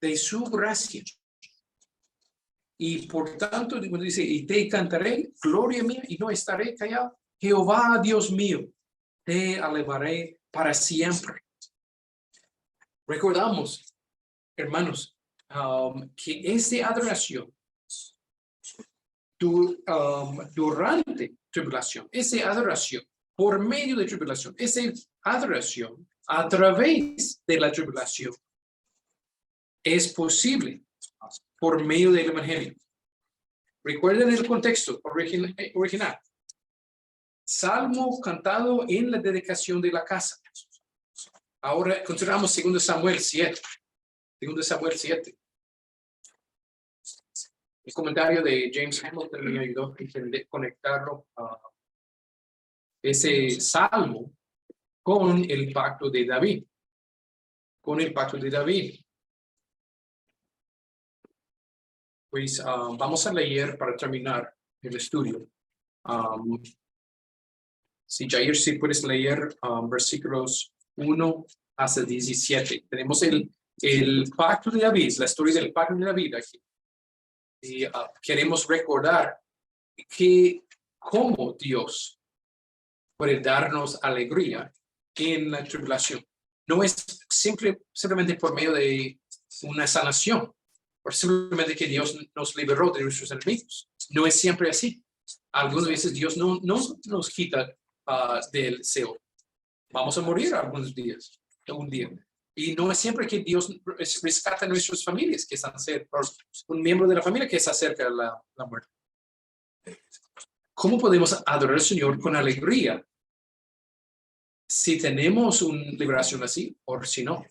de su gracia. Y por tanto, dice, y te cantaré, gloria mía, y no estaré callado. Jehová, Dios mío, te alabaré para siempre. Recordamos, hermanos, que esta adoración durante tribulación, esa adoración por medio de tribulación, esa adoración a través de la tribulación es posible por medio del evangelio. Recuerden el contexto original. Salmo cantado en la dedicación de la casa. Ahora consideramos 2 Samuel 7. 2 Samuel 7. El comentario de James Hamilton me ayudó a conectarlo a ese salmo con el pacto de David. Con el pacto de David. Pues vamos a leer para terminar el estudio. Si Jair, si puedes leer versículos 1 hasta 17. Tenemos el pacto de David, la historia del pacto de David aquí. Y queremos recordar que cómo Dios puede darnos alegría en la tribulación. No es simplemente por medio de una sanación, o simplemente que Dios nos liberó de nuestros enemigos. No es siempre así. Algunas veces Dios no nos quita del Seol. Vamos a morir algunos días, un día. Y no es siempre que Dios rescata a nuestras familias que están cerca, un miembro de la familia que está cerca de la muerte. ¿Cómo podemos adorar al Señor con alegría si tenemos una liberación así o si no?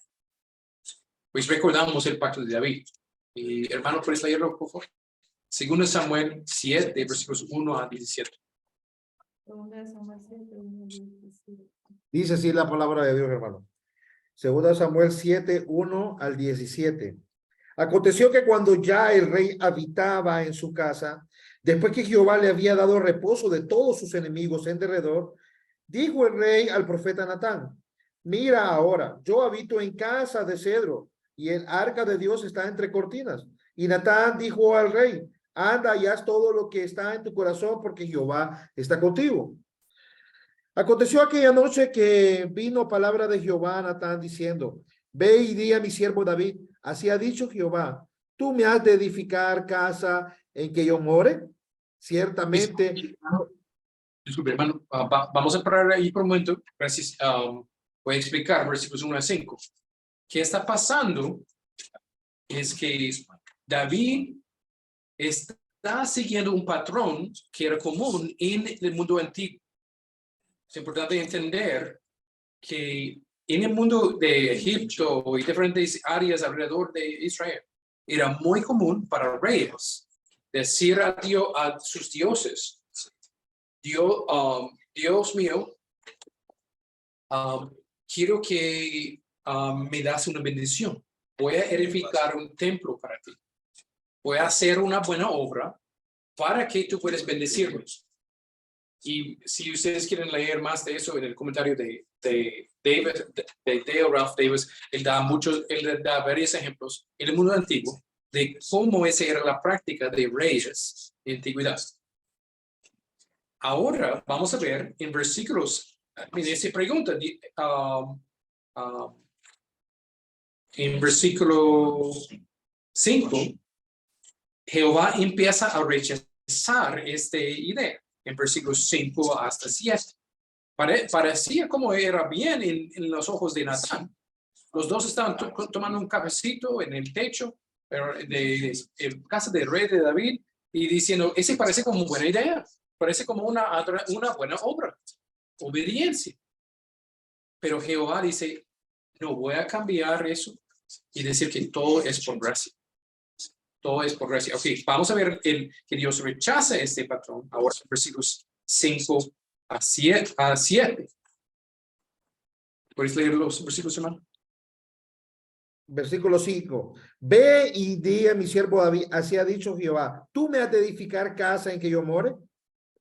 Pues recordamos el pacto de David. Y hermano, ¿puedes leerlo, por favor? 2 Samuel 7, versículos 1 a 17. Dice así la palabra de Dios, hermano. 2 Samuel 7, 1 al 17. Aconteció que cuando ya el rey habitaba en su casa, después que Jehová le había dado reposo de todos sus enemigos en derredor, dijo el rey al profeta Natán: mira ahora, yo habito en casa de cedro, y el arca de Dios está entre cortinas. Y Natán dijo al rey: anda y haz todo lo que está en tu corazón, porque Jehová está contigo. Aconteció aquella noche que vino palabra de Jehová a Natán diciendo: ve y di a mi siervo David, así ha dicho Jehová, ¿tú me has de edificar casa en que yo more? Ciertamente. Disculpe, hermano, vamos a parar ahí por un momento. Gracias. Voy a explicar versículos 1 a 5. ¿Qué está pasando? Es que David está siguiendo un patrón que era común en el mundo antiguo. Es importante entender que en el mundo de Egipto y diferentes áreas alrededor de Israel, era muy común para reyes decir a sus dioses: Dios mío, quiero que me das una bendición. Voy a edificar un templo para ti. Voy a hacer una buena obra para que tú puedas bendecirnos. Y si ustedes quieren leer más de eso en el comentario de Ralph Davis, él da varios ejemplos en el mundo antiguo de cómo esa era la práctica de reyes en la antigüedad. Ahora vamos a ver en versículos, mire, se pregunta, en versículo 5, Jehová empieza a rechazar esta idea, en versículos 5 hasta 7. Parecía como era bien en los ojos de Natán. Los dos estaban tomando un cafecito en el techo de casa del rey de David y diciendo, ese parece como una buena idea, parece como una buena obra, obediencia. Pero Jehová dice, no voy a cambiar eso y decir que todo es por gracia. Todo es por gracia. Ok, vamos a ver que Dios rechaza este patrón. Ahora versículos 5 a 7. ¿Puedes leer los versículos, hermano? Versículo 5. Ve y di a mi siervo David, así ha dicho Jehová, ¿tú me has de edificar casa en que yo more?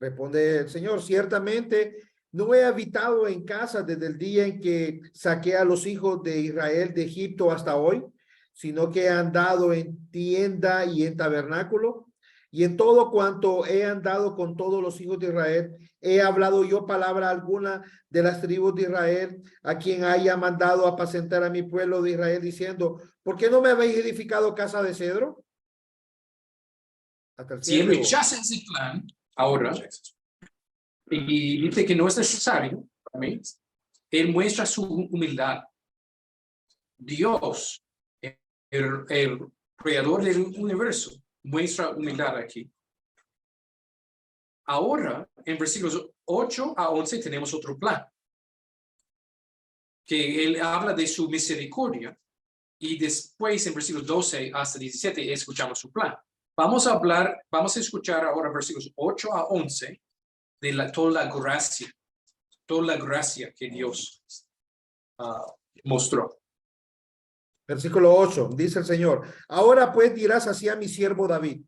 Responde el Señor, ciertamente no he habitado en casa desde el día en que saqué a los hijos de Israel de Egipto hasta hoy, sino que he andado en tienda y en tabernáculo, y en todo cuanto he andado con todos los hijos de Israel, he hablado yo palabra alguna de las tribus de Israel, a quien haya mandado apacentar a mi pueblo de Israel, diciendo, ¿por qué no me habéis edificado casa de cedro? Hasta el Si él cielo. rechaza ese plan, ahora, y dice que no es necesario, ¿amén? Él muestra su humildad. Dios, el creador del universo, muestra humildad aquí. Ahora, en versículos 8 a 11 tenemos otro plan. Que él habla de su misericordia. Y después, en versículos 12 hasta 17, escuchamos su plan. Vamos a escuchar ahora versículos 8 a 11 de toda la gracia que Dios mostró. Versículo 8, dice el Señor, ahora pues dirás así a mi siervo David,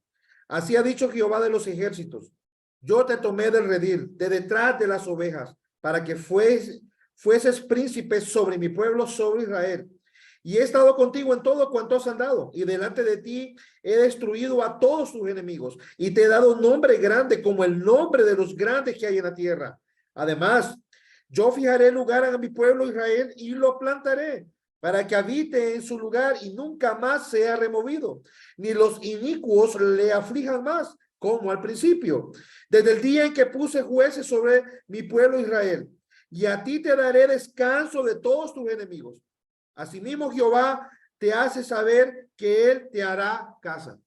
así ha dicho Jehová de los ejércitos, yo te tomé del redil, de detrás de las ovejas, para que fueses príncipe sobre mi pueblo, sobre Israel. Y he estado contigo en todo cuanto has andado, y delante de ti he destruido a todos tus enemigos, y te he dado un nombre grande como el nombre de los grandes que hay en la tierra. Además, yo fijaré lugar a mi pueblo Israel y lo plantaré, para que habite en su lugar y nunca más sea removido, ni los inicuos le aflijan más, como al principio, desde el día en que puse jueces sobre mi pueblo Israel. Y a ti te daré descanso de todos tus enemigos. Asimismo, Jehová te hace saber que él te hará casa.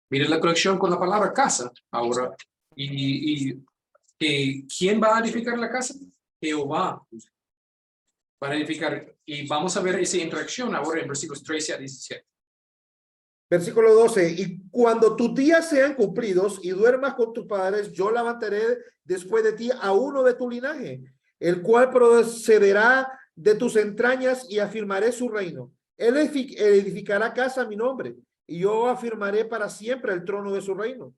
Mire la conexión con la palabra casa ahora. Y ¿quién va a edificar la casa? Jehová. Para edificar. Y vamos a ver esa interacción ahora en versículos 13 a 17. Versículo 12, y cuando tus días sean cumplidos y duermas con tus padres, yo levantaré después de ti a uno de tu linaje, el cual procederá de tus entrañas y afirmaré su reino. Él edificará casa a mi nombre y yo afirmaré para siempre el trono de su reino.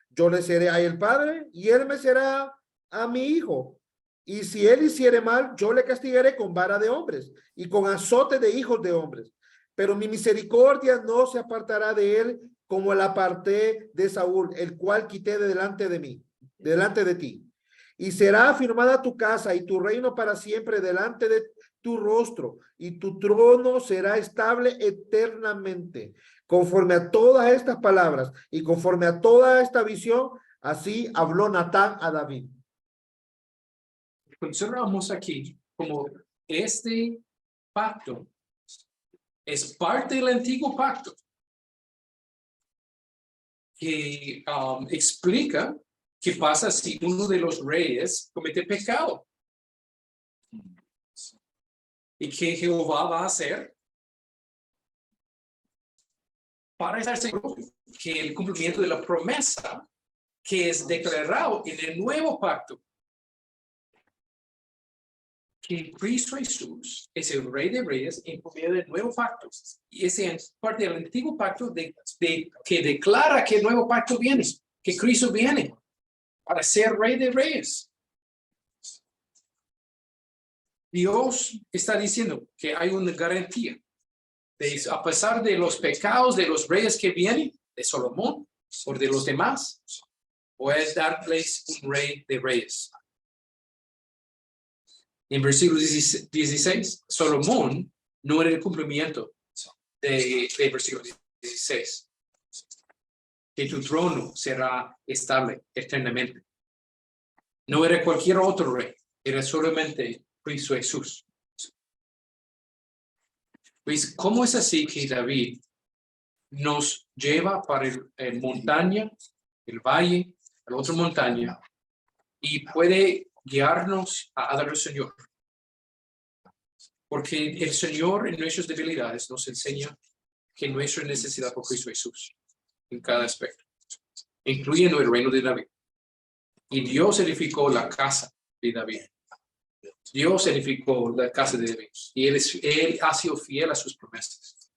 Yo le seré a él padre y él me será a mi hijo. Y si él hiciere mal, yo le castigaré con vara de hombres y con azote de hijos de hombres. Pero mi misericordia no se apartará de él como la aparté de Saúl, el cual quité de delante de ti. Y será afirmada tu casa y tu reino para siempre delante de tu rostro, y tu trono será estable eternamente. Conforme a todas estas palabras y conforme a toda esta visión, así habló Natán a David. Consideramos aquí como este pacto es parte del antiguo pacto que explica qué pasa si uno de los reyes comete pecado y qué Jehová va a hacer para estar seguro que el cumplimiento de la promesa que es declarado en el nuevo pacto, que Cristo Jesús es el Rey de Reyes en medio del nuevo pacto. Y ese es parte del antiguo pacto que declara que el nuevo pacto viene, que Cristo viene para ser Rey de Reyes. Dios está diciendo que hay una garantía a pesar de los pecados de los reyes que vienen, de Salomón o de los demás, voy a darles un rey de reyes. En versículo 16, Salomón no era el cumplimiento de versículo 16. Que tu trono será estable eternamente. No era cualquier otro rey, era solamente Cristo Jesús. Pues, ¿cómo es así que David nos lleva para el montaña, el valle, la otra montaña, y puede guiarnos a adorar al Señor? Porque el Señor en nuestras debilidades nos enseña que nuestra necesidad por Cristo Jesús en cada aspecto, incluyendo el reino de David. Y Dios edificó la casa de David. Dios edificó la casa de David. Y él ha sido fiel a sus promesas.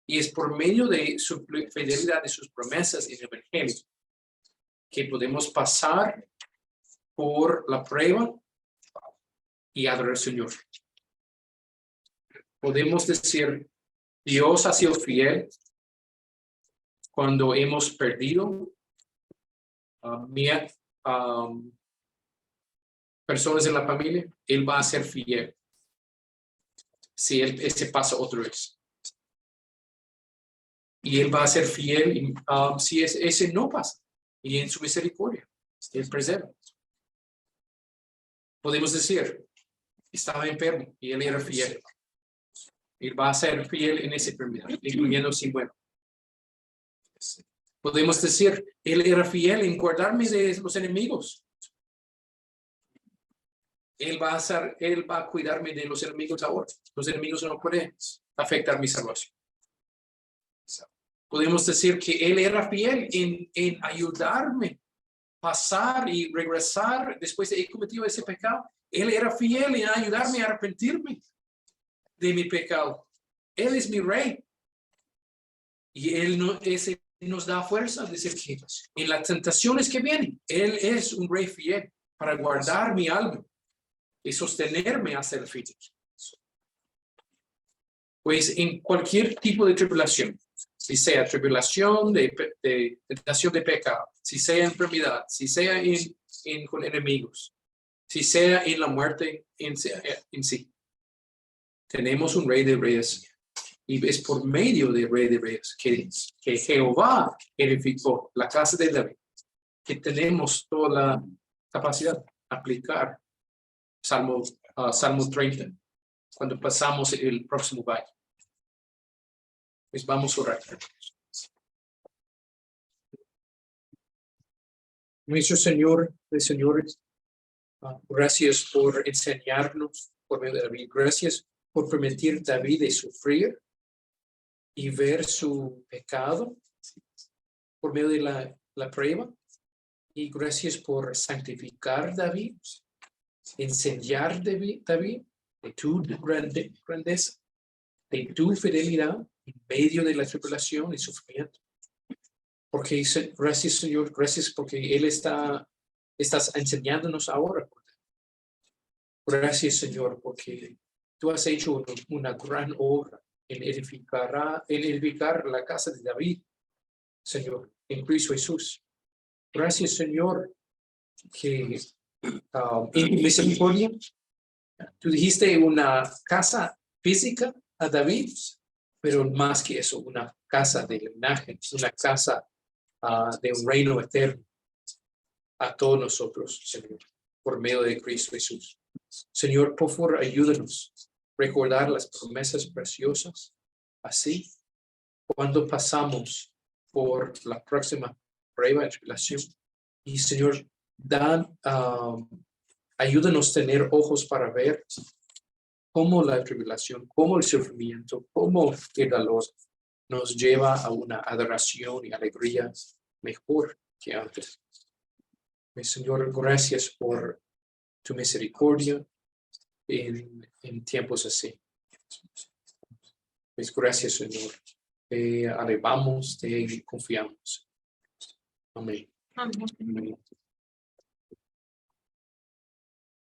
Y es por medio de su fidelidad de sus promesas en el Evangelio que podemos pasar por la prueba y adorar al Señor. Podemos decir, Dios ha sido fiel cuando hemos perdido personas en la familia. Él va a ser fiel si ese pasa otra vez. Y Él va a ser fiel si ese no pasa. Y en su misericordia, Él preserva. Podemos decir, estaba enfermo y Él era fiel. Él va a ser fiel en esa enfermedad, incluyendo si bueno. Podemos decir, Él era fiel en guardarme de los enemigos. Él va a cuidarme de los enemigos ahora. Los enemigos no pueden afectar mi salvación. Podemos decir que Él era fiel en ayudarme a pasar y regresar después de haber cometido ese pecado. Él era fiel en ayudarme a arrepentirme de mi pecado. Él es mi rey. Y Él nos da fuerza a decir que en las tentaciones que vienen, Él es un rey fiel para guardar mi alma y sostenerme hasta el fin. Pues en cualquier tipo de tribulación, si sea tribulación de tentación de pecado, si sea enfermedad, si sea con enemigos, si sea en la muerte en sí, tenemos un rey de reyes. Y es por medio del rey de reyes que Jehová edificó la casa de David, que tenemos toda la capacidad de aplicar Salmo 30 cuando pasamos el próximo valle. Pues vamos a orar. Nuestro Señor de señores, gracias por enseñarnos por medio de David. Gracias por permitir a David de sufrir y ver su pecado por medio de la prueba. Y gracias por santificar a David, enseñar a David de tu grandeza, de tu fidelidad en medio de la tribulación y sufrimiento. Porque gracias, Señor, gracias porque Él estás enseñándonos ahora. Gracias, Señor, porque tú has hecho una gran obra en edificar la casa de David, Señor, en Cristo Jesús. Gracias, Señor, que en misericordia tú dijiste una casa física a David, pero más que eso, una casa de linaje, una casa de un reino eterno a todos nosotros, Señor, por medio de Cristo Jesús. Señor, por favor, ayúdanos a recordar las promesas preciosas, así cuando pasamos por la próxima prueba de tribulación. Y Señor, ayúdanos a tener ojos para ver cómo la tribulación, cómo el sufrimiento, cómo el dolor nos lleva a una adoración y alegría mejor que antes. Mi Señor, gracias por tu misericordia en tiempos así. Pues gracias, Señor. Te alabamos, te confiamos. Amén. Amén. Amén.